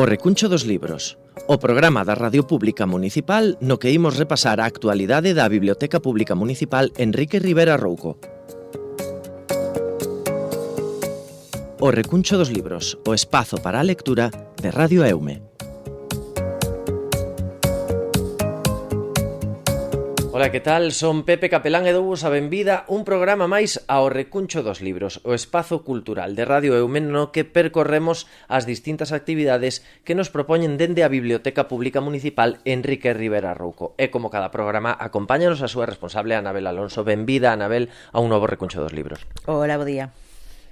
O Recuncho dos Libros, o programa da Radio Pública Municipal no que imos repasar a actualidade da Biblioteca Pública Municipal Enrique Rivera Rouco. O Recuncho dos Libros, o espazo para a lectura de Radio Eume. Ola, que tal? Son Pepe Capelán e douvos a benvida un programa máis ao Recuncho dos Libros, o espazo cultural de Radio Eume no que percorremos as distintas actividades que nos propoñen dende a Biblioteca Pública Municipal Enrique Rivera Rouco. E como cada programa, acompáñanos a súa responsable Anabel Alonso. Benvida, Anabel, a un novo Recuncho dos Libros. Ola, bo día.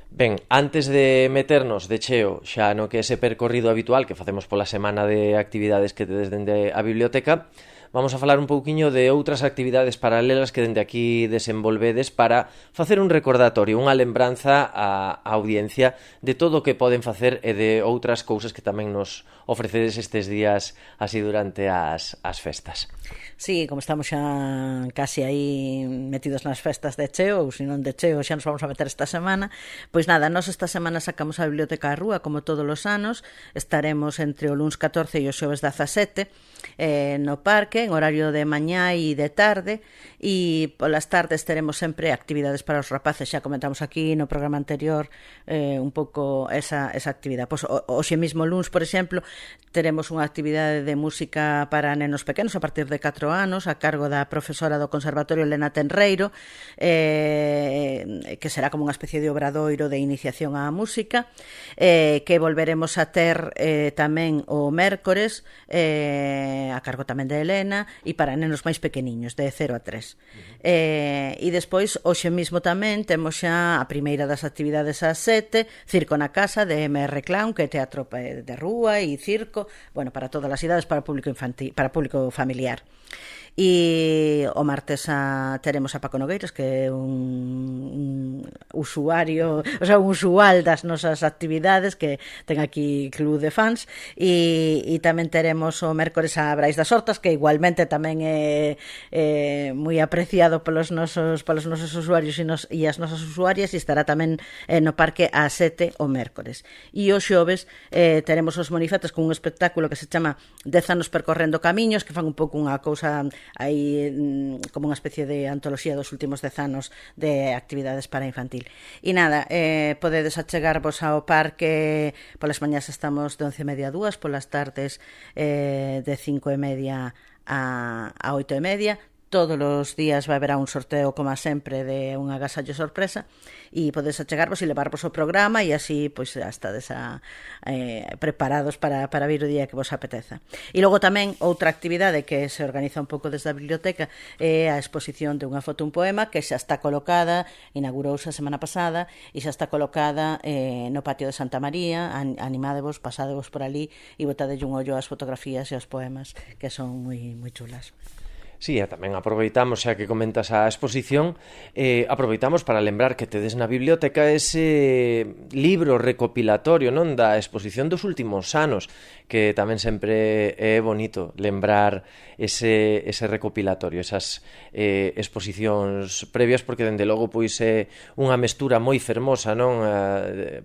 Ben, antes de meternos de cheo xa no que é ese percorrido habitual que facemos pola semana de actividades que tedes dende a biblioteca, vamos a falar un pouquiño de outras actividades paralelas que dende aquí desenvolvedes para facer un recordatorio, unha lembranza á audiencia de todo o que poden facer e de outras cousas que tamén nos ofrecedes estes días así durante as festas. Sí, como estamos xa casi aí metidos nas festas de cheo, ou se non de cheo xa nos vamos a meter esta semana, pois nada, nós esta semana sacamos a Biblioteca á Rúa como todos os anos, estaremos entre o luns 14 e o xoves 17 no parque, en horario de mañá e de tarde, e polas tardes teremos sempre actividades para os rapaces. Xa comentamos aquí no programa anterior un pouco esa actividade. Pois hoxe mesmo luns, por exemplo, teremos unha actividade de música para nenos pequenos a partir de 4 anos a cargo da profesora do Conservatorio Elena Tenreiro, que será como unha especie de obradoiro de iniciación á música, que volveremos a ter tamén o mércores a cargo tamén de Elena, e para nenos máis pequeniños, de 0 a 3. E despois, hoxe mesmo tamén, temos xa a primeira das actividades ás 7, Circo na Casa, de MR Clown, que é teatro de rúa e circo, bueno, para todas as idades, para público infantil, para público familiar. E o martes teremos a Paco Nogueiros, que é un usuario, o sea, un usual das nosas actividades, que ten aquí club de fans, e tamén teremos o mércores a Brais das Hortas, que igualmente tamén é moi apreciado polos nosos usuarios e as nosas usuarias, e estará tamén no parque a 7 o mércores. E o xoves teremos os Monifetes con un espectáculo que se chama 10 anos percorrendo camiños, que fan un pouco unha cousa aí como unha especie de antoloxía dos últimos 10 anos de actividades para infantil. E nada, podedes achegarvos ao parque, polas mañás estamos de 11:30 a 2, polas tardes de 5:30 a 8:30. Todos os días vai haber un sorteo, como sempre, de un agasallo sorpresa, e podes achegarvos e levarvos o programa, e así pois estades preparados para vir o día que vos apeteza. E logo tamén outra actividade que se organiza un pouco desde a biblioteca é a exposición de unha foto un poema que xa está colocada, inaugurouse a semana pasada, e xa está colocada no patio de Santa María. Animádevos, pasadevos por ali e botadelle un ollo ás fotografías e aos poemas, que son moi chulas. Sí, e tamén aproveitamos, xa que comentas a exposición, aproveitamos para lembrar que tedes na biblioteca ese libro recopilatorio, non, da exposición dos últimos anos, que tamén sempre é bonito lembrar ese recopilatorio, esas exposicións previas, porque dende logo pois é unha mestura moi fermosa, non,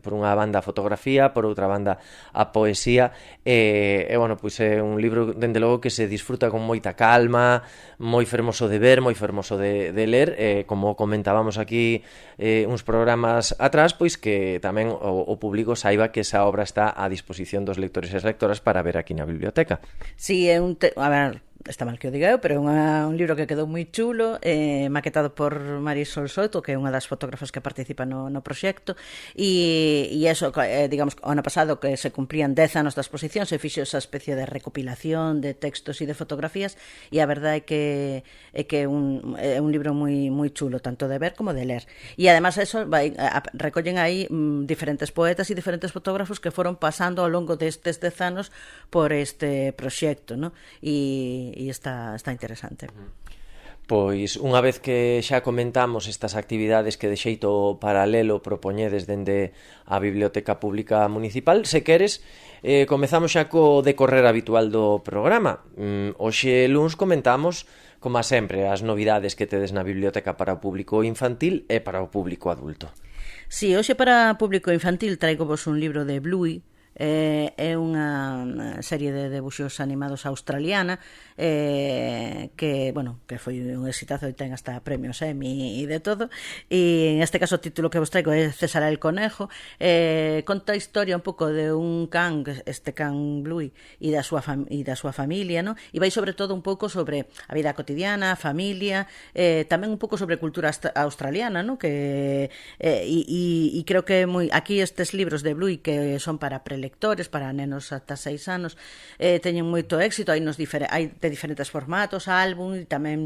por unha banda a fotografía, por outra banda a poesía, e bueno, pois é un libro dende logo que se disfruta con moita calma, moi fermoso de ver, moi fermoso de ler, como comentábamos aquí uns programas atrás, pois que tamén o público saiba que esa obra está a disposición dos lectores e lectoras para ver aquí na biblioteca. Sí, é a ver, está mal que o diga eu, pero é un libro que quedou moi chulo, maquetado por Marisol Soto, que é unha das fotógrafas que participa no proxecto, e eso, digamos, o ano pasado que se cumplían 10 anos da exposición, se fixo esa especie de recopilación de textos e de fotografías, e a verdade é que é un libro moi chulo, tanto de ver como de ler. E además eso recollen aí diferentes poetas e diferentes fotógrafos que foron pasando ao longo destes 10 anos por este proxecto, ¿no? E está interesante. Pois unha vez que xa comentamos estas actividades que de xeito paralelo propoñedes dende a Biblioteca Pública Municipal, se queres, comezamos xa co decorrer habitual do programa. Hoxe luns comentamos, como sempre, as novidades que tedes na biblioteca para o público infantil e para o público adulto. Si, hoxe para público infantil traigo vos un libro de Bluey, É unha serie de debuxos animados australiana que, bueno, que foi un exitazo e ten hasta premios Emmy e de todo, e en este caso o título que vos traigo é César el Conejo. Conta a historia un pouco de un can, este can Bluey, e da súa familia, no? E vai sobre todo un pouco sobre a vida cotidiana, a familia, tamén un pouco sobre cultura australiana, no? Que e creo que aquí estes libros de Bluey que son para prelectores, para nenos ata 6 anos, teñen moito éxito. Hai de diferentes formatos, álbum, e tamén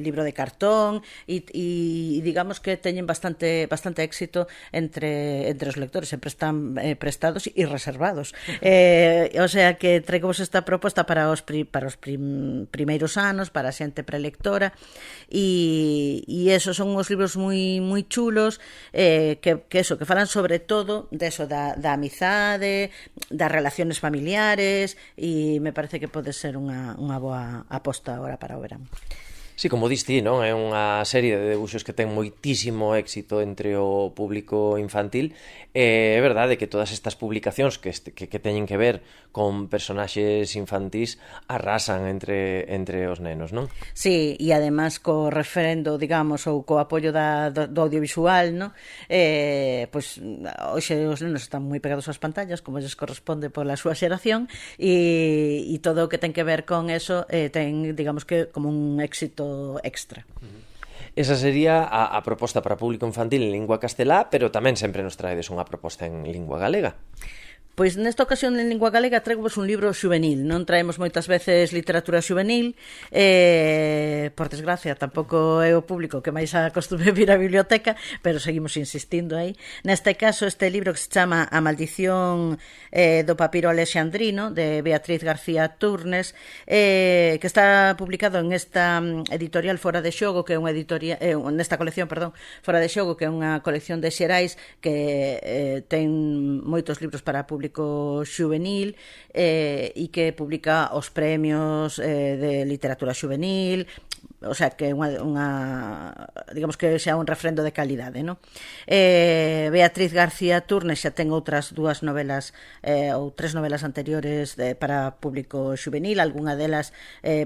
libro de cartón, e digamos que teñen bastante éxito entre os lectores, sempre están prestados e reservados. O sea que traigos esta proposta para os primeiros anos, para a xente prelectora, e esos son os libros moi chulos, que falan sobre todo deso da amizade, das relaciones familiares, e me parece que pode ser unha boa aposta agora para o verán. Sí, como dis ti, non? É unha serie de debuxos que ten moitísimo éxito entre o público infantil. É verdade que todas estas publicacións que teñen que ver con personaxes infantís arrasan entre os nenos, non? Sí, e además co referendo, digamos, ou co apoio do audiovisual, non? Pois hoxe os nenos están moi pegados ás pantallas, como lles corresponde pola súa xeración, e todo o que ten que ver con eso ten, digamos que, como un éxito extra. Esa sería a proposta para público infantil en lingua castelá, pero tamén sempre nos traedes unha proposta en lingua galega. Pois nesta ocasión en lingua galega traigos un libro xuvenil. Non traemos moitas veces literatura xuvenil, por desgracia tampouco é o público que máis acostume vir á biblioteca, pero seguimos insistindo aí. Neste caso, este libro que se chama A maldición do papiro alexandrino, de Beatriz García Turnes, que está publicado en esta editorial Fora de Xogo, que é unha editorial, nesta colección, perdón, Fora de Xogo, que é unha colección de Xerais que ten moitos libros para público xuvenil, e que publica os premios de literatura xuvenil, o sea que digamos que xa un refrendo de calidade, no? Beatriz García Turnes xa ten outras dúas novelas ou tres novelas anteriores para público xuvenil, algunha delas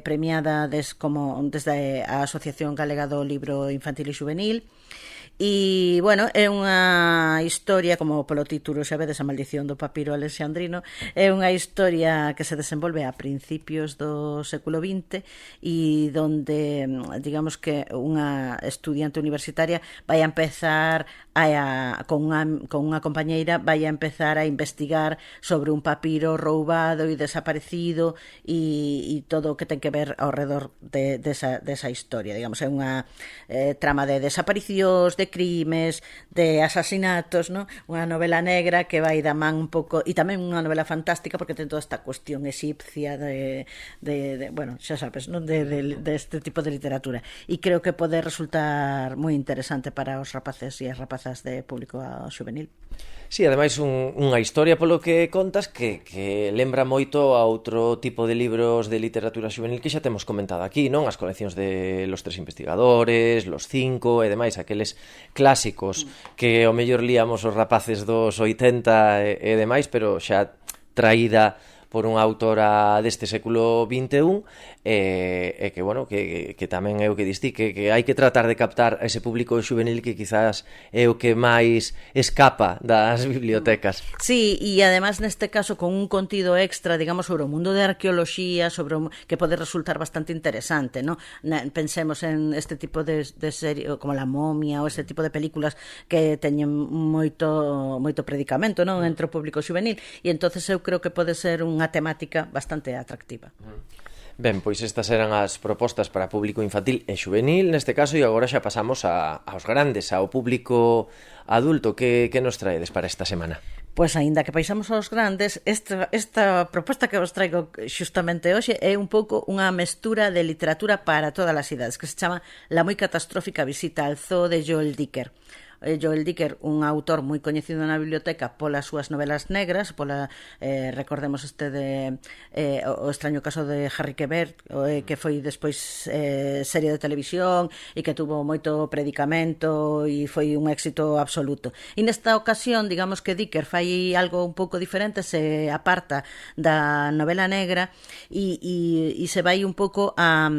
premiada desde a Asociación Galega do Libro Infantil e Xuvenil. E, bueno, é unha historia, como polo título xa vedes, A maldición do papiro alexandrino, é unha historia que se desenvolve a principios do século XX e donde, digamos que unha estudiante universitaria vai a empezar con unha compañeira vai a empezar a investigar sobre un papiro roubado e desaparecido e todo o que ten que ver ao redor desa historia. Digamos, é unha trama de desaparicións, de crimes, de asasinatos, ¿no? Unha novela negra que vai da man un pouco, e tamén unha novela fantástica porque ten toda esta cuestión egipcia de bueno, xa sabes, non? De este tipo de literatura, e creo que pode resultar moi interesante para os rapaces e as rapazas de público xuvenil. Sí, ademais unha historia polo que contas que lembra moito a outro tipo de libros de literatura xuvenil que xa temos comentado aquí, non? As coleccións de Los Tres Investigadores, Los Cinco e demais, aqueles clásicos que o mellor líamos os rapaces dos 80 e demais, pero xa traída por unha autora deste século XXI e que, bueno, que tamén é o que distí, que hai que tratar de captar a ese público xuvenil que quizás é o que máis escapa das bibliotecas. Sí, e además neste caso con un contido extra, digamos, sobre o mundo de arqueoloxía, que pode resultar bastante interesante, ¿no? Pensemos en este tipo de serie, como La momia ou este tipo de películas que teñen moito predicamento, non? Entre o público xuvenil, e entonces eu creo que pode ser unha temática bastante atractiva. Ben, pois estas eran as propostas para público infantil e xuvenil neste caso, e agora xa pasamos aos grandes, ao público adulto. Que nos traedes para esta semana? Pois aínda que paisamos aos grandes, esta proposta que vos traigo xustamente hoxe é un pouco unha mestura de literatura para todas as idades, que se chama La moi catastrófica visita al zoo de Joel Dicker. Joel Dicker, un autor moi coñecido na biblioteca polas súas novelas negras, recordemos o extraño caso de Harry Quebert, que foi despois serie de televisión e que tuvo moito predicamento e foi un éxito absoluto. E nesta ocasión, digamos que Dicker fai algo un pouco diferente, se aparta da novela negra e se vai un pouco a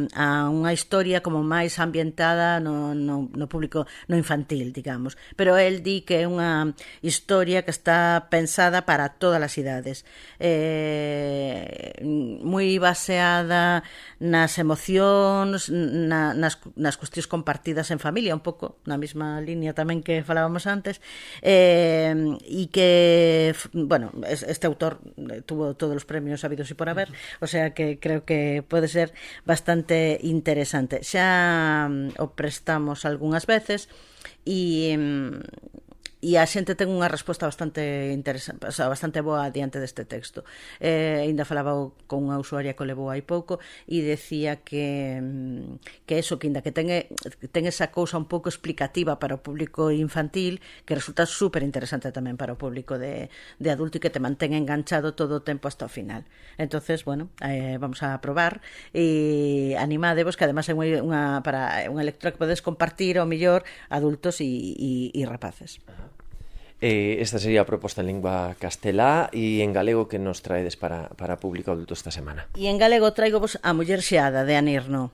unha historia como máis ambientada no público, no infantil, digamos. Pero el di que é unha historia que está pensada para todas as idades, moi baseada nas emocións, nas cuestións compartidas en familia, un pouco na mesma línea tamén que falábamos antes, e que, bueno, este autor tuvo todos os premios habidos e por haber, o sea que creo que pode ser bastante interesante. Xa o prestamos algunhas veces e a xente ten unha resposta bastante interesante, o sea, bastante boa diante deste texto. Ainda falaba con unha usuaria que o levou hai pouco e decía que eso, que ainda que ten esa cousa un pouco explicativa para o público infantil, que resulta super interesante tamén para o público de adulto e que te mantén enganchado todo o tempo hasta o final. Entonces, bueno, vamos a probar e animadevos, que además é unha lectura que podes compartir ao mellor adultos e rapaces. Esta sería a proposta en lingua castelá e en galego que nos traedes para público adulto esta semana. E en galego traigo vos A muller xeada, de Annie Ernaux.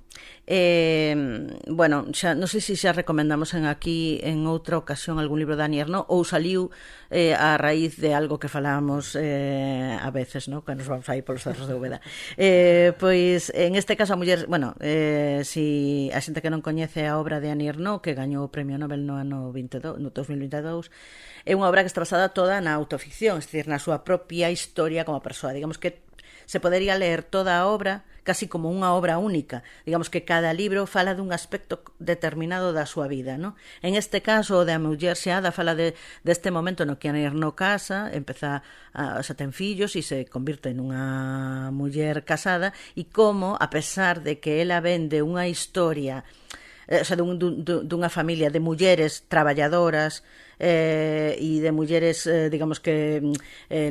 Bueno, xa, non sei se xa recomendamos aquí en outra ocasión algún libro de Annie Ernaux ou saliu a raíz de algo que falábamos a veces, ¿no? Que nos vamos a ir polos cerros de Úbeda. Pois, en este caso, a muller, bueno, si a xente que non coñece a obra de Annie Ernaux, que gañou o Premio Nobel no ano 2022, é unha obra que está basada toda na autoficción, é dicir, na súa propia historia como persoa. Digamos que se podería ler toda a obra casi como unha obra única. Digamos que cada libro fala dun aspecto determinado da súa vida, ¿no? En este caso, o de A muller xeada fala deste momento no que Annie Ernaux casa, ten fillos e se convirte nunha muller casada, e como, a pesar de que ela vende unha historia, o sea, dunha familia de mulleres traballadoras e de mulleres, digamos que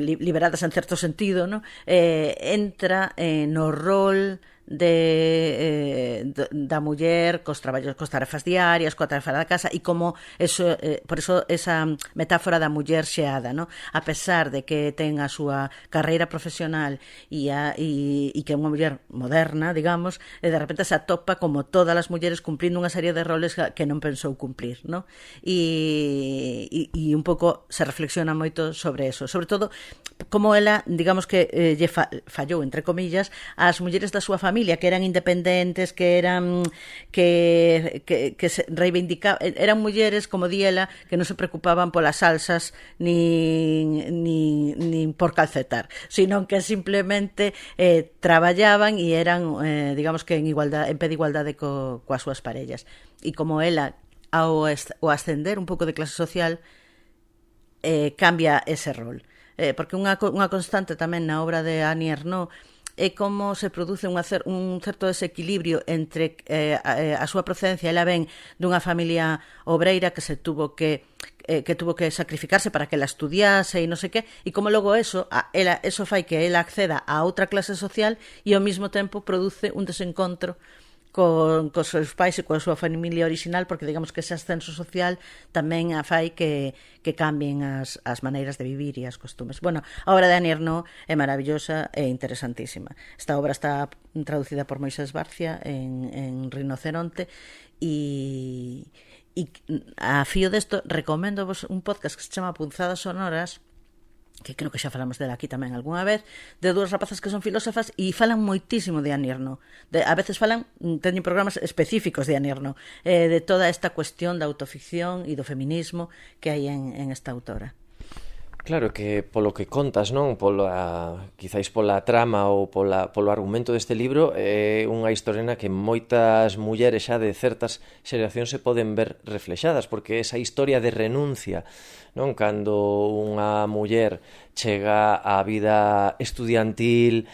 liberadas en certo sentido, ¿no? Entra no rol da muller cos traballos, cos tarefas diarias, coa tarefa da casa, e como eso, por eso esa metáfora da muller xeada, ¿no? A pesar de que ten a súa carreira profesional e que é unha muller moderna, digamos, de repente se atopa como todas as mulleres cumplindo unha serie de roles que non pensou cumplir, ¿no? E un pouco se reflexiona moito sobre eso, sobre todo como ela, digamos que lle fallou, entre comillas, as mulleres da súa familia, que eran independentes, que eran que se reivindicaban, eran mulleres, como di ela, que non se preocupaban polas salsas nin por calcetar, sino que simplemente traballaban e eran, digamos que en pé de igualdade coas súas parellas. E como ela, ao ascender un pouco de clase social, cambia ese rol. Porque unha constante tamén na obra de Annie Ernaux é como se produce un certo desequilibrio entre a súa procedencia. Ela ven dunha familia obreira que tuvo que sacrificarse para que ela estudiase e non sei que, e como logo eso fai que ela acceda a outra clase social e ao mesmo tempo produce un desencontro cos seus pais e coa súa familia original, porque digamos que ese ascenso social tamén fai que cambien as maneiras de vivir e as costumes. Bueno, a obra de Annie Ernaux é maravillosa e interesantísima. Esta obra está traducida por Moisés Barcia en Rinoceronte e a fío desto recomendo vos un podcast que se chama Punzadas Sonoras, que creo que xa falamos dela aquí tamén algunha vez, de dúas rapazas que son filósofas e falan moitísimo de Annie Ernaux. A veces teñen programas específicos de Annie Ernaux, de toda esta cuestión da autoficción e do feminismo que hai en esta autora. Claro que polo que contas, non? Quizáis pola trama ou polo argumento deste libro, é unha historia na que moitas mulleres xa de certas xeracións se poden ver reflexadas, porque esa historia de renuncia, non? Cando unha muller chega á vida estudiantil,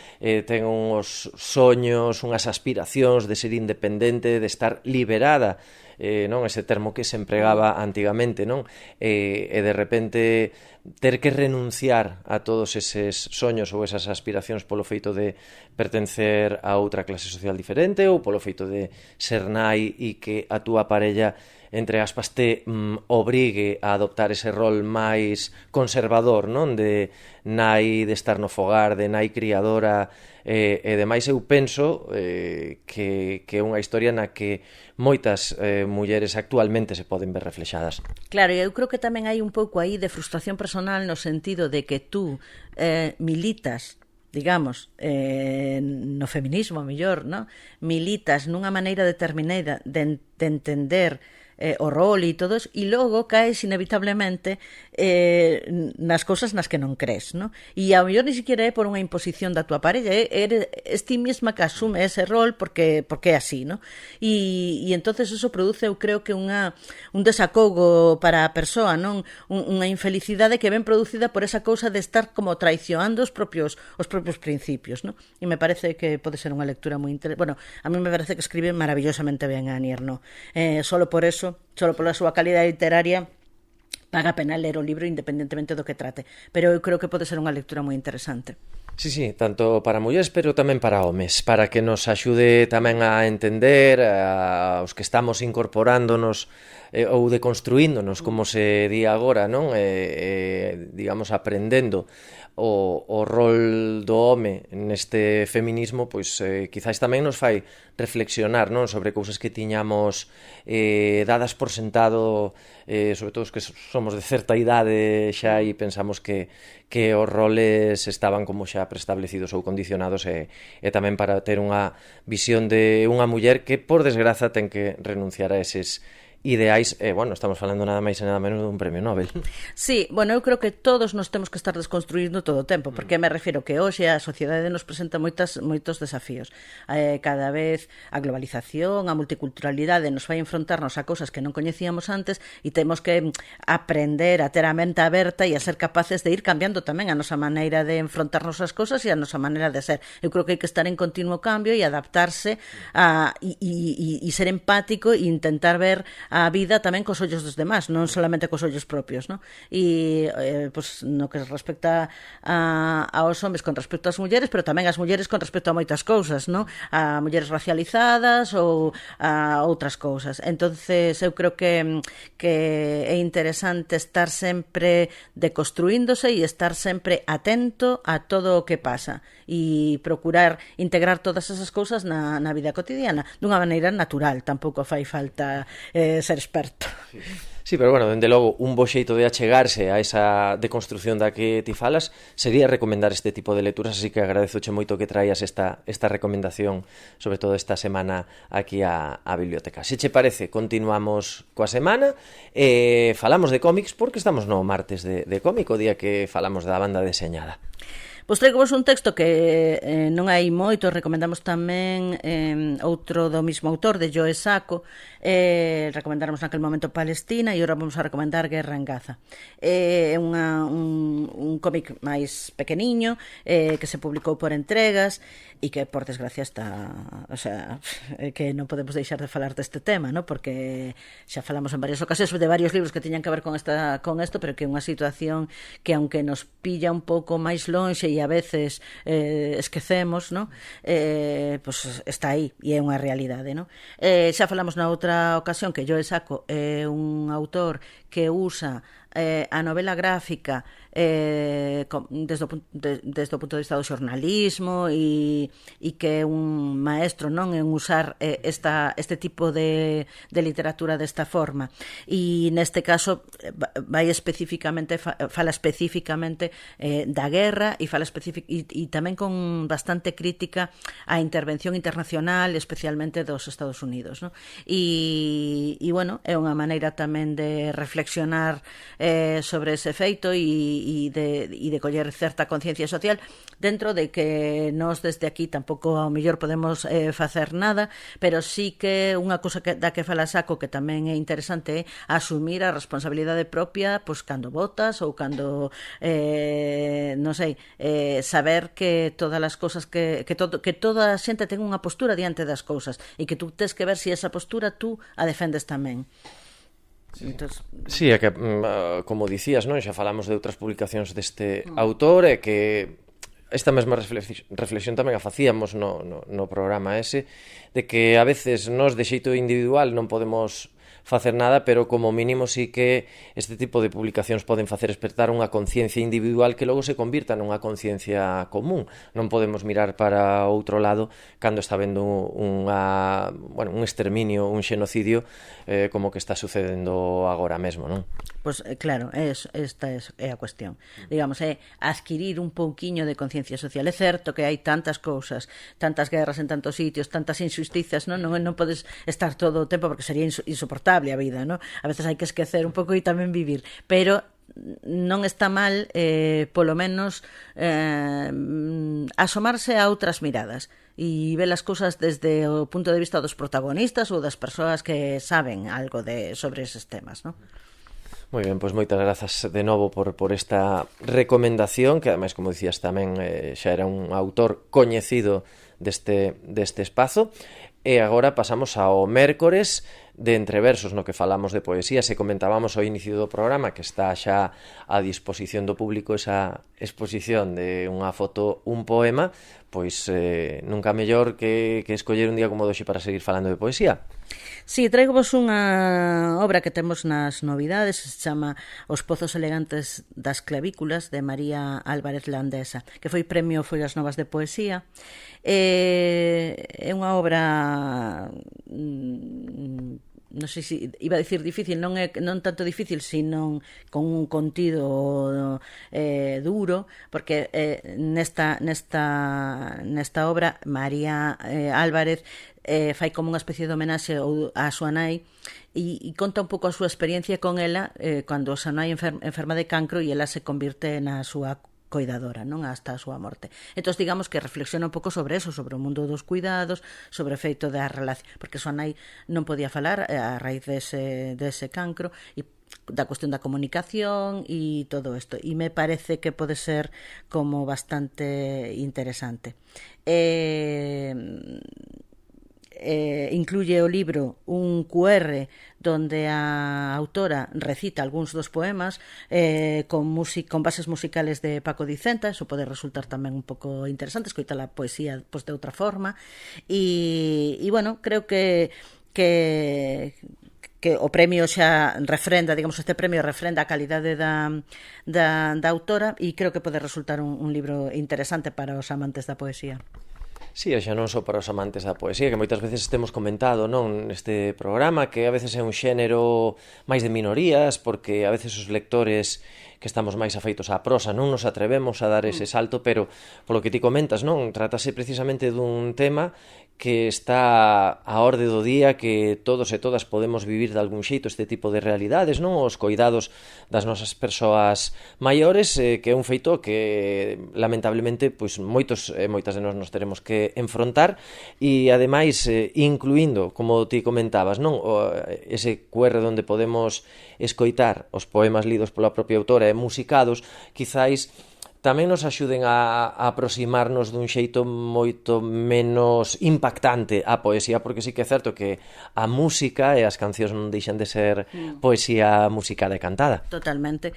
ten uns soños, unhas aspiracións de ser independente, de estar liberada non, ese termo que se empregaba antigamente, non? E de repente ter que renunciar a todos eses soños ou esas aspiracións polo feito de pertencer a outra clase social diferente ou polo feito de ser nai e que a túa parella, entre aspas, te obrigue a adoptar ese rol máis conservador, non? De nai de estar no fogar, de nai criadora e demais. Eu penso que é unha historia na que moitas mulleres actualmente se poden ver reflexadas. Claro, e eu creo que tamén hai un pouco aí de frustración personal no sentido de que tú militas, digamos, no feminismo, mellor, ¿no? Militas nunha maneira determinada de entender o rol e todos, e logo caes inevitablemente nas cousas nas que non crees, ¿no? E ao mellor ni siquiera é por unha imposición da tua parella, es ti mesma que asume ese rol porque é así, ¿no? E entonces eso produce, eu creo que un desacogo para a persoa, non? Unha infelicidade que ven producida por esa cousa de estar como traicionando os propios principios, ¿no? E me parece que pode ser unha lectura moi interesante. Bueno, a mí me parece que escribe maravillosamente ben a Nierno. Solo por eso, solo pola súa calidade literaria, paga a pena ler o libro independentemente do que trate, pero eu creo que pode ser unha lectura moi interesante. Sí, tanto para mulleres, pero tamén para homes, para que nos axude tamén a entender os que estamos incorporándonos ou deconstruíndonos, como se di agora, non? Digamos, aprendendo o rol do home neste feminismo, pois quizáis tamén nos fai reflexionar, non, sobre cousas que tiñamos dadas por sentado, sobre todo os que somos de certa idade xa, e pensamos que os roles estaban como xa preestablecidos ou condicionados, e tamén para ter unha visión de unha muller que, por desgraza, ten que renunciar a eses ideais, bueno, estamos falando nada máis e nada menos dun premio Nobel. Sí, bueno, eu creo que todos nos temos que estar desconstruindo todo o tempo, porque me refiro que hoxe a sociedade nos presenta moitos desafíos. Cada vez a globalización, a multiculturalidade nos vai enfrontarnos a cousas que non coñecíamos antes, e temos que aprender a ter a mente aberta e a ser capaces de ir cambiando tamén a nosa maneira de enfrontarnos ás cousas e a nosa maneira de ser. Eu creo que hai que estar en continuo cambio e adaptarse e ser empático e intentar ver a vida tamén cos ollos dos demás, non solamente cos ollos propios, ¿no? E pues, no que respecta aos homes con respecto ás mulleres, pero tamén ás mulleres con respecto a moitas cousas, ¿no? A mulleres racializadas ou a outras cousas. Entonces eu creo que é interesante estar sempre deconstruíndose e estar sempre atento a todo o que pasa e procurar integrar todas esas cousas na vida cotidiana dunha maneira natural, tampouco fai falta ser experto. Sí, pero bueno, dende logo, un bo xeito de achegarse a esa deconstrucción da que ti falas sería recomendar este tipo de lecturas, así que agradezoche moito que traías esta recomendación, sobre todo esta semana aquí a biblioteca. Se che parece, continuamos coa semana e falamos de cómics porque estamos no martes de cómic, o día que falamos da banda deseñada. Pois traigos un texto que non hai moito, recomendamos tamén outro do mismo autor, de Joe Sacco, recomendáramos naquele momento Palestina e agora vamos a recomendar Guerra en Gaza. É un cómic máis pequeniño que se publicou por entregas e que, por desgracia, está... O sea, que non podemos deixar de falar deste tema, ¿no? Porque xa falamos en varias ocasións de varios libros que tiñan que ver con isto, pero que é unha situación que, aunque nos pilla un pouco máis lonxe e a veces esquecemos, ¿no? Pues está aí e é unha realidade, ¿no? Xa falamos na outra ocasión que Joe Sacco é un autor que usa a novela gráfica desde o punto de vista do xornalismo e que é un maestro, non, en usar este tipo de literatura desta forma, e neste caso vai especificamente fala especificamente da guerra e fala e tamén con bastante crítica á intervención internacional, especialmente dos Estados Unidos, non? E bueno, é unha maneira tamén de reflexionar sobre ese feito e de coller certa conciencia social, dentro de que nós desde aquí tampouco ao mellor podemos facer nada, pero sí que unha cousa da que fala Saco que tamén é interesante é asumir a responsabilidade propia pois cando votas ou cando non sei, saber que todas as cousas que toda a xente ten unha postura diante das cousas e que tú tes que ver se esa postura tú a defendes tamén. Sí. Entonces... sí, é que como dicías, non? Xa falamos de outras publicacións deste autor e que esta mesma reflexión tamén a facíamos no programa ese, de que a veces nós de xeito individual non podemos facer nada, pero como mínimo sí que este tipo de publicacións poden facer despertar unha conciencia individual que logo se convirta nunha conciencia común. Non podemos mirar para outro lado cando está vendo un exterminio, un xenocidio como que está sucedendo agora mesmo, non? Pois claro, esta é a cuestión. Digamos, é adquirir un pouquiño de conciencia social. É certo que hai tantas cousas, tantas guerras en tantos sitios, tantas injusticias, non podes estar todo o tempo porque sería insoportable a vida, non? A veces hai que esquecer un pouco e tamén vivir, pero non está mal polo menos asomarse a outras miradas e ver as cousas desde o punto de vista dos protagonistas ou das persoas que saben algo sobre eses temas, non? Moi ben, pois moitas grazas de novo por esta recomendación, que ademais, como dicías tamén, xa era un autor coñecido deste espazo. E agora pasamos ao mércores de Entreversos, no que falamos de poesía. Se comentábamos ao inicio do programa que está xa a disposición do público esa exposición de unha foto, un poema, pois nunca mellor que escoller un día como doxe para seguir falando de poesía. Si, traigo vos unha obra que temos nas novidades, se chama Os pozos elegantes das clavículas, de María Álvarez Landesa, que foi premio Follas Novas de Poesía. É unha obra, non sei se iba a dicir difícil, non tanto difícil, sino con un contido duro, porque nesta obra María Álvarez fai como unha especie de homenaxe á súa nai e conta un pouco a súa experiencia con ela cando a súa nai enferma de cancro e ela se convirte na súa coidadora, non, hasta a súa morte. Entón, digamos que reflexiona un pouco sobre eso, sobre o mundo dos cuidados, sobre o feito da relación, porque a súa nai non podía falar a raíz dese cancro e da cuestión da comunicación e todo isto, e me parece que pode ser como bastante interesante. Incluye o libro un QR donde a autora recita algúns dos poemas con bases musicales de Paco Dicenta. Eso pode resultar tamén un pouco interesante, escoitar a poesía de outra forma e bueno, creo que o premio xa refrenda, digamos, este premio refrenda a calidade da autora e creo que pode resultar un libro interesante para os amantes da poesía. Sí, xa non só para os amantes da poesía, que moitas veces temos comentado, non, neste programa, que a veces é un xénero máis de minorías, porque a veces os lectores que estamos máis afeitos á prosa non nos atrevemos a dar ese salto, pero polo que ti comentas, non, trátase precisamente dun tema que está á orde do día, que todos e todas podemos vivir de algún xeito este tipo de realidades, non? Os coidados das nosas persoas maiores, que é un feito que lamentablemente pois moitas de nós nos teremos que enfrontar e ademais incluindo, como ti comentabas, non? Ese QR onde podemos escoitar os poemas lidos pola propia autora e musicados, quizáis tamén nos axuden a aproximarnos dun xeito moito menos impactante á poesía, porque sí que é certo que a música e as cancións non deixan de ser poesía musicada e cantada. Totalmente,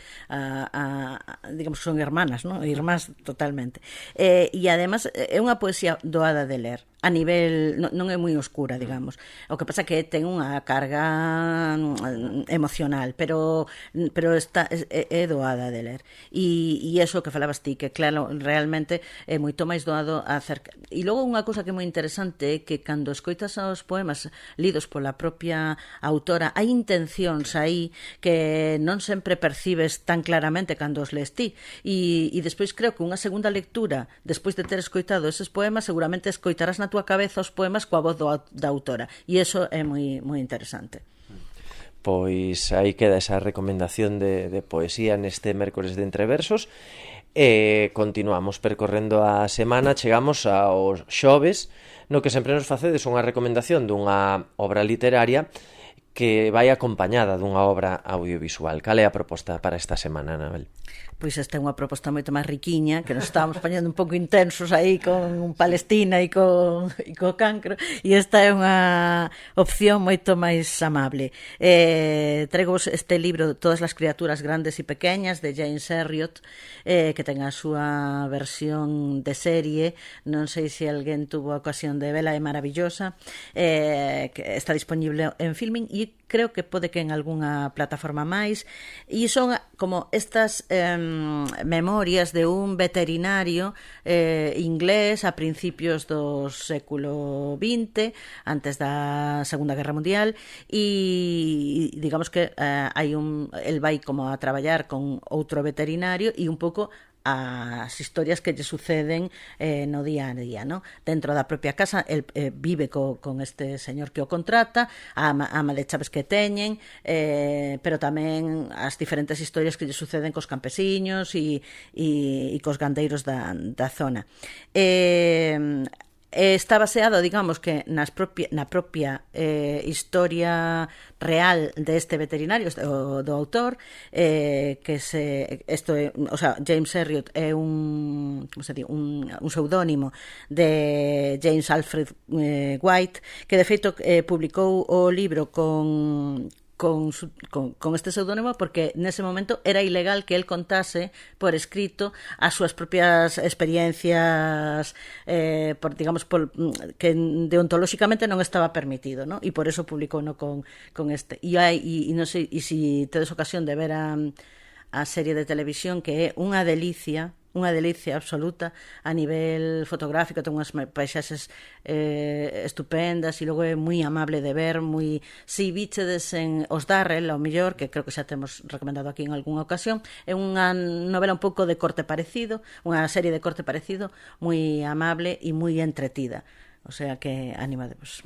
digamos que son hermanas, non? Irmás totalmente. E además é unha poesía doada de ler. A nivel, non é moi oscura, digamos. O que pasa que ten unha carga emocional, pero é doada de ler. E eso que falabas ti, que claro, realmente é moito máis doado a acercar. E logo unha cousa que é moi interesante é que cando escoitas os poemas lidos pola propia autora, hai intencións aí que non sempre percibes tan claramente cando os lees ti. E despois creo que unha segunda lectura, despois de ter escoitado eses poemas, seguramente escoitarás na túa cabeza os poemas coa voz da autora, e iso é moi moi interesante. Pois aí queda esa recomendación de poesía neste mércores de Entreversos. E continuamos percorrendo a semana, chegamos aos xoves, no que sempre nos facedes unha recomendación dunha obra literaria que vai acompañada dunha obra audiovisual. Cal é a proposta para esta semana, Anabel? Pois esta é unha proposta moito máis riquiña, que nos estábamos poñendo un pouco intensos aí con Palestina e co cancro, e esta é unha opción moito máis amable. Traigo este libro Todas as criaturas grandes e pequeñas, de James Herriot, que ten a súa versión de serie, non sei se alguén tuvo a ocasión de vela, é maravillosa, que está disponible en Filmin, e creo que pode que en algunha plataforma máis, e son como estas memorias de un veterinario inglés a principios do século XX, antes da Segunda Guerra Mundial, e digamos que el vai como a traballar con outro veterinario e un pouco as historias que lle suceden no día a día, ¿no? Dentro da propia casa, el vive con este señor que o contrata, a ama de chaves que teñen, pero tamén as diferentes historias que lle suceden cos campesiños e cos gandeiros da zona. Está baseado, digamos, que na propia historia real deste veterinario, do autor, James Herriot é un pseudónimo de James Alfred White, que de feito publicou o libro con este pseudónimo porque nese momento era ilegal que el contase por escrito as súas propias experiencias, que deontolóxicamente non estaba permitido, ¿no? E por eso publicou con este. E non sei se tedes ocasión de ver a serie de televisión, que é unha delicia absoluta a nivel fotográfico, ten unhas paisaxes estupendas, e logo é moi amable de ver, si bichedes en Os Darrell, ao mellor, que creo que xa temos recomendado aquí en algunha ocasión, é unha novela un pouco de corte parecido, unha serie de corte parecido, moi amable e moi entretida, o sea que animadevos.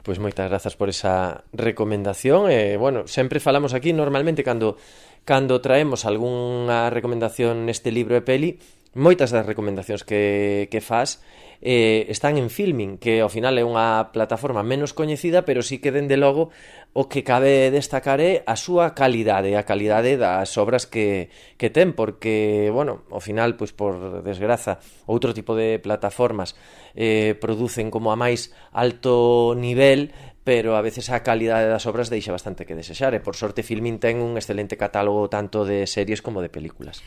Pois moitas grazas por esa recomendación. Bueno, sempre falamos aquí normalmente cando traemos algunha recomendación neste libro e peli, moitas das recomendacións que faz están en Filmin, que ao final é unha plataforma menos coñecida, pero sí que dende logo o que cabe destacar é a súa calidade, a calidade das obras que ten, porque, bueno, ao final, pois por desgraza, outro tipo de plataformas producen como a máis alto nivel, pero a veces a calidade das obras deixa bastante que desexar, e por sorte Filmin ten un excelente catálogo tanto de series como de películas.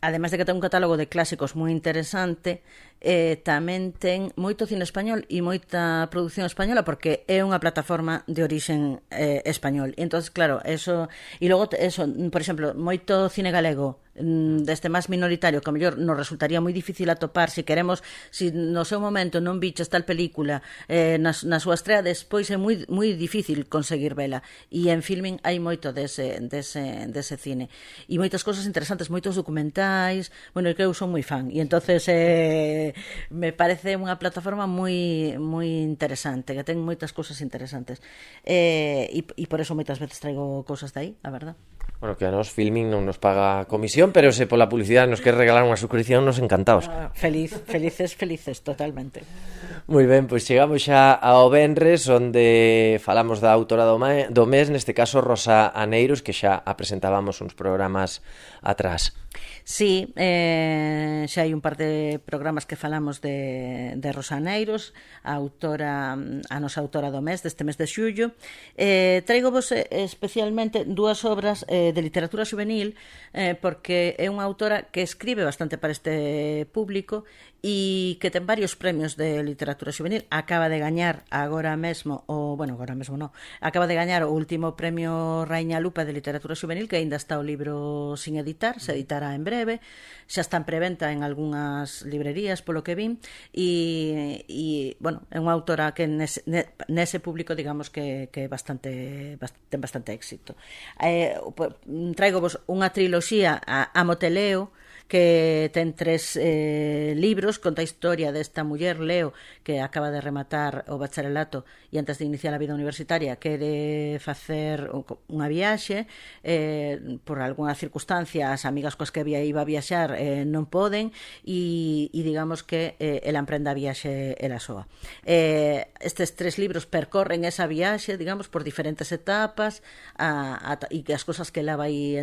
Ademais de que ten un catálogo de clásicos moi interesante, tamén ten moito cine español e moita produción española, porque é unha plataforma de orixen español. E entón, claro, eso... E logo, eso, por exemplo, moito cine galego deste máis minoritario, que a mellor nos resultaría moi difícil atopar se queremos, se no seu momento non biches tal película na súa estrea, despois é moi difícil conseguir vela, e en Filmin hai moito dese cine e moitas cousas interesantes, moitos documentais, bueno, que eu son moi fan, e entonces me parece unha plataforma moi interesante, que ten moitas cousas interesantes, e por eso moitas veces traigo cousas de aí, a verdad. Bueno, que a nos Filmin non nos paga comisión, pero se pola publicidade nos quer regalar unha suscripción, nos encantados. Felices, totalmente. Moi ben, pois chegamos xa ao venres, onde falamos da autora do mes, neste caso Rosa Aneiros, que xa a presentábamos uns programas atrás. Sí, xa hai un par de programas que falamos de Rosa Aneiros, a nosa autora do mes, deste mes de xullo. Traigo vos especialmente dúas obras de literatura juvenil, porque é unha autora que escribe bastante para este público e que ten varios premios de literatura juvenil. Acaba de gañar agora mesmo acaba de gañar o último premio Raíña Lupa de literatura juvenil, que aínda está o libro sin editar, se editará en breve, xa está en preventa en algunhas librerías polo que vin, e bueno, é unha autora que nese público, digamos que ten bastante éxito. Traigo vos unha triloxía, a Moteleo, que ten 3 libros, conta a historia desta muller, Leo, que acaba de rematar o bacharelato e antes de iniciar a vida universitaria quere facer unha viaxe, por algunha circunstancia as amigas coas que iba a viaxar non poden e digamos que ela emprende a viaxe ela soa. Estes 3 libros percorren esa viaxe, digamos, por diferentes etapas e que as cousas que ela vai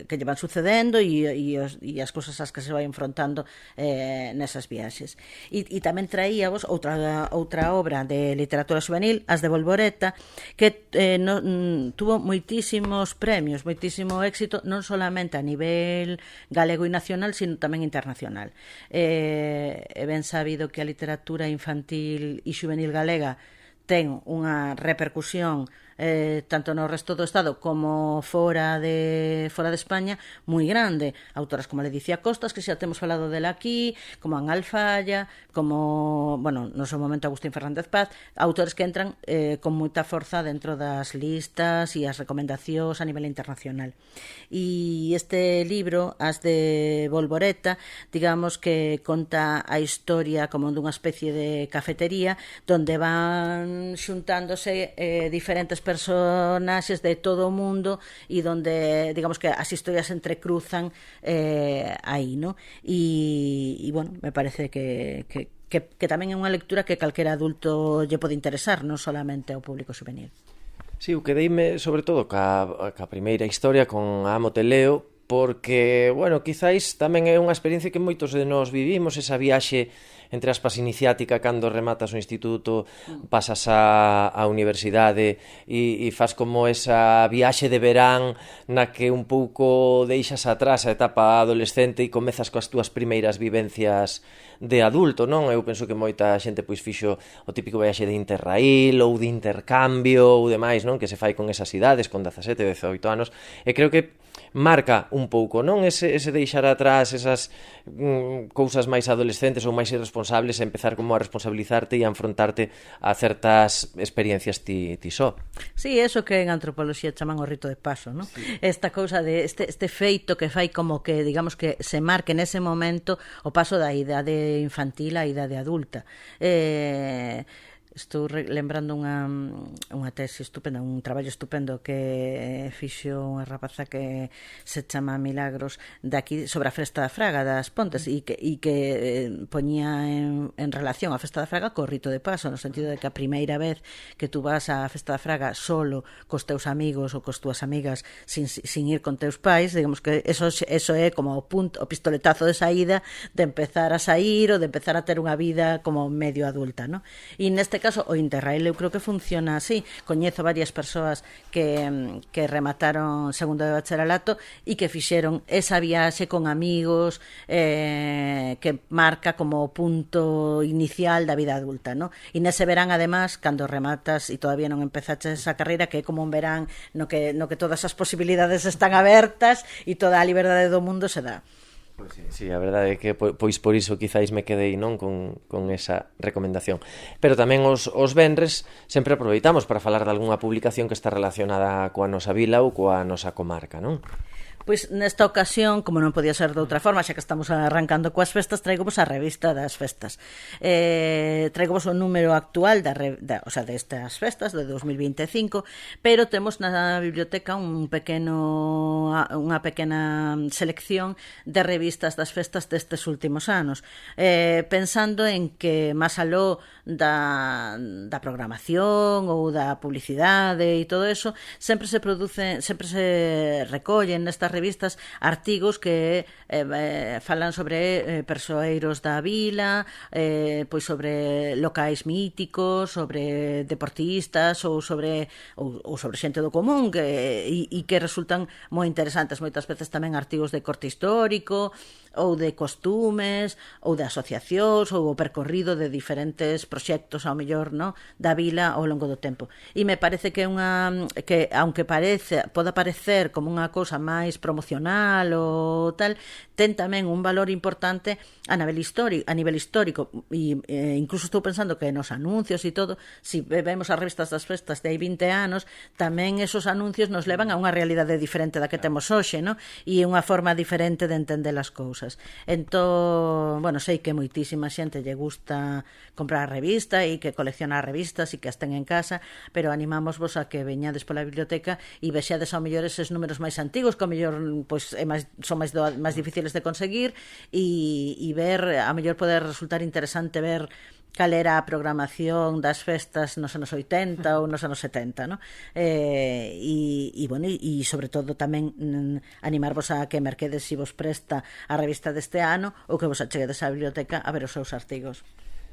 que lle van sucedendo e as cousas as que se vai enfrontando nesas viaxes. E tamén traíavos outra obra de literatura juvenil, As de Volvoreta, que tuvo moitísimos premios, moitísimo éxito, non solamente a nivel galego e nacional, sino tamén internacional. É ben sabido que a literatura infantil e juvenil galega ten unha repercusión tanto no resto do Estado como fora de España moi grande. Autoras como Ledicia Costas, que xa temos falado dela aquí, como An Alfalla, como, bueno, no seu momento Agustín Fernández Paz, autores que entran con moita forza dentro das listas e as recomendacións a nivel internacional. E este libro, As de Volvoreta, digamos que conta a historia como dunha especie de cafetería donde van xuntándose diferentes personaxes de todo o mundo e donde, digamos que as historias se entrecruzan aí, ¿no? E bueno, me parece que tamén é unha lectura que calquera adulto lle pode interesar, non solamente ao público juvenil. Sí, eu quedeime sobre todo ca primeira historia con Amo te leo, porque, bueno, quizáis tamén é unha experiencia que moitos de nós vivimos, esa viaxe entre aspas iniciática cando rematas o instituto, pasas á universidade e fas como esa viaxe de verán na que un pouco deixas atrás a etapa adolescente e comezas coas túas primeiras vivencias de adulto, non? Eu penso que moita xente pois fixo o típico viaxe de interraíl ou de intercambio ou demais, non? Que se fai con esas idades, con 17, 18 anos, e creo que marca un pouco, non? Ese deixar atrás esas cousas máis adolescentes ou máis irresponsables e empezar como a responsabilizarte e a enfrontarte a certas experiencias ti só. Sí, eso que en antropoloxía chaman o rito de paso, non? Sí. Esta cousa de este feito que fai como que, digamos que se marque nese momento o paso da idade infantil á idade adulta. Estou lembrando unha tese estupenda, un traballo estupendo que fixo unha rapaza que se chama Milagros daqui sobre a Festa da Fraga das Pontes e que poñía en relación a Festa da Fraga co rito de paso, no sentido de que a primeira vez que tú vas á Festa da Fraga solo cos teus amigos ou cos túas amigas sin ir con teus pais, digamos que eso é como o pistoletazo de saída de empezar a sair ou de empezar a ter unha vida como medio adulta, ¿no? E neste caso o Interrail eu creo que funciona así. Coñezo varias persoas que remataron segundo de bacharelato e que fixeron esa viaxe con amigos que marca como o punto inicial da vida adulta, ¿no? E nese verán, además, cando rematas e todavía non empezaches esa carreira, que é como un verán no que todas as posibilidades están abertas e toda a liberdade do mundo se dá. Pois sí, a verdade é que pois por iso quizáis me quedei, non, con esa recomendación. Pero tamén os venres sempre aproveitamos para falar de algunha publicación que está relacionada coa nosa vila ou coa nosa comarca, non? Pois nesta ocasión, como non podía ser de outra forma, xa que estamos arrancando coas festas, traigomos a revista das festas. Traigomos o número actual destas festas de 2025, pero temos na biblioteca unha pequena selección de revistas das festas destes últimos anos, pensando en que máis aló da programación ou da publicidade e todo eso, sempre se recollen nestas revistas artigos que falan sobre persoeiros da vila, pois sobre locais míticos, sobre deportistas ou sobre xente do común e que resultan moi interesantes. Moitas veces tamén artigos de corte histórico ou de costumes ou de asociacións ou o percorrido de diferentes proxectos ao mellor, no, da vila ao longo do tempo. E me parece que aunque poda parecer como unha cousa máis promocional ou tal, ten tamén un valor importante a nivel histórico e incluso estou pensando que nos anuncios e todo, se vemos as revistas das festas de hai 20 anos, tamén esos anuncios nos levan a unha realidade diferente da que temos hoxe, no? E unha forma diferente de entender as cousas. cousas. Entón, bueno, sei que moitísima xente lle gusta comprar a revista e que colecciona revistas e que as ten en casa, pero animámosvos a que veñades pola biblioteca e vexades ao mellor eses números máis antigos, que ao mellor pois, son máis difíciles de conseguir, e ver, ao mellor poder resultar interesante ver cal era a programación das festas nos anos 80 ou nos anos 70, no? Bueno, e sobre todo tamén animarvos a que merquedes se vos presta a revista deste ano ou que vos acheguedes á biblioteca a ver os seus artigos.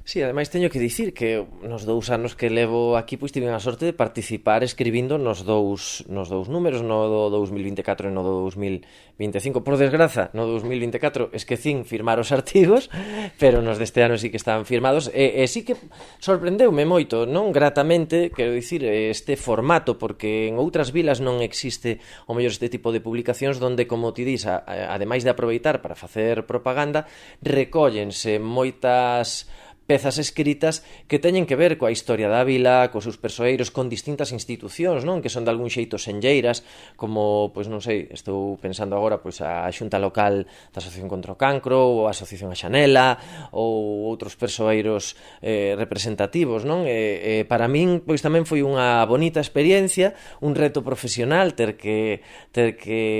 Sí, ademais teño que dicir que nos 2 anos que levo aquí pois tive a sorte de participar escribindo nos dous números, no do 2024 e no do 2025. Por desgraza, no 2024 esquecín firmar os artigos, pero nos deste ano sí que estaban firmados, e sí que sorprendeume moito, non gratamente, quero dicir, este formato, porque en outras vilas non existe o mellor este tipo de publicacións donde, como ti dis, ademais de aproveitar para facer propaganda, recóllense moitas pezas escritas que teñen que ver coa historia da vila, cos seus persoeiros, con distintas institucións, non? Que son de algún xeito senlleiras, como, pois non sei, estou pensando agora pois a Xunta Local da Asociación contra o Cancro, ou a Asociación A Xanela, ou outros persoeiros representativos, non? Para min, pois tamén foi unha bonita experiencia, un reto profesional ter que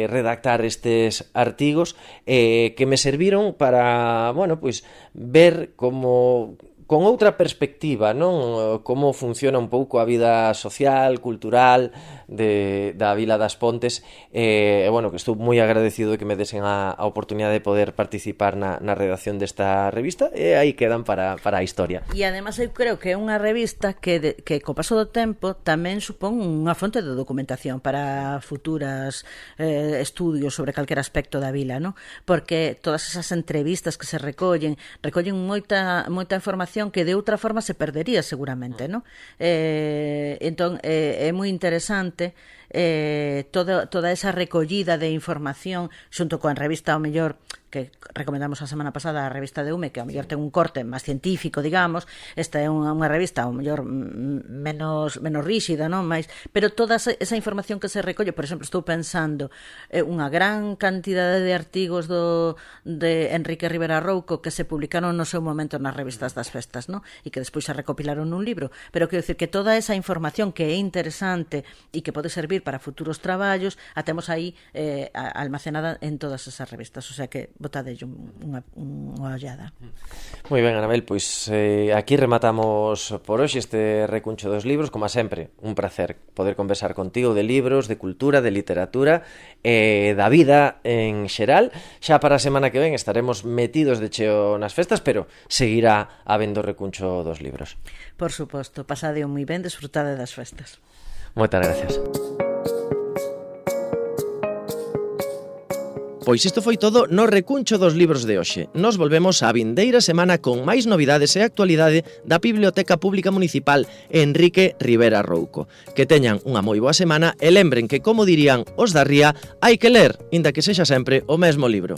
redactar estes artigos que me serviron para, bueno, pois ver como con outra perspectiva, non? Como funciona un pouco a vida social, cultural da Vila das Pontes, bueno, que estou moi agradecido de que me desen a oportunidade de poder participar na redacción desta revista, e aí quedan para a historia. E ademais eu creo que é unha revista que co paso do tempo tamén supón unha fonte de documentación para futuras estudios sobre calquer aspecto da vila, non? Porque todas esas entrevistas que se recollen moita información que de outra forma se perdería seguramente, non? Entón é moi interesante toda esa recollida de información xunto coa revista ao mellor que recomendamos a semana pasada, a revista de UME, que ao mellor ten un corte máis científico, digamos. Esta é unha revista ao mellor menos ríxida, non? Pero toda esa información que se recolle, por exemplo, estou pensando unha gran cantidade de artigos de Enrique Rivera Rouco que se publicaron no seu momento nas revistas das festas, non? E que despois se recopilaron nun libro, pero quero dicir que toda esa información que é interesante e que pode servir para futuros traballos, a temos aí almacenada en todas esas revistas, o sea que botadelle unha ollada. Moi ben, Anabel, pois aquí rematamos por hoxe este recuncho dos libros. Como sempre, un placer poder conversar contigo de libros, de cultura, de literatura e da vida en xeral. Xa para a semana que ven estaremos metidos de cheo nas festas, pero seguirá habendo recuncho dos libros. Por suposto, pasadeo moi ben, desfrutade das festas. Moitas gracias. Pois isto foi todo no recuncho dos libros de hoxe. Nos volvemos a vindeira semana con máis novidades e actualidade da Biblioteca Pública Municipal Enrique Rivera Rouco. Que teñan unha moi boa semana e lembren que, como dirían os da Ría, hai que ler, inda que sexa sempre o mesmo libro.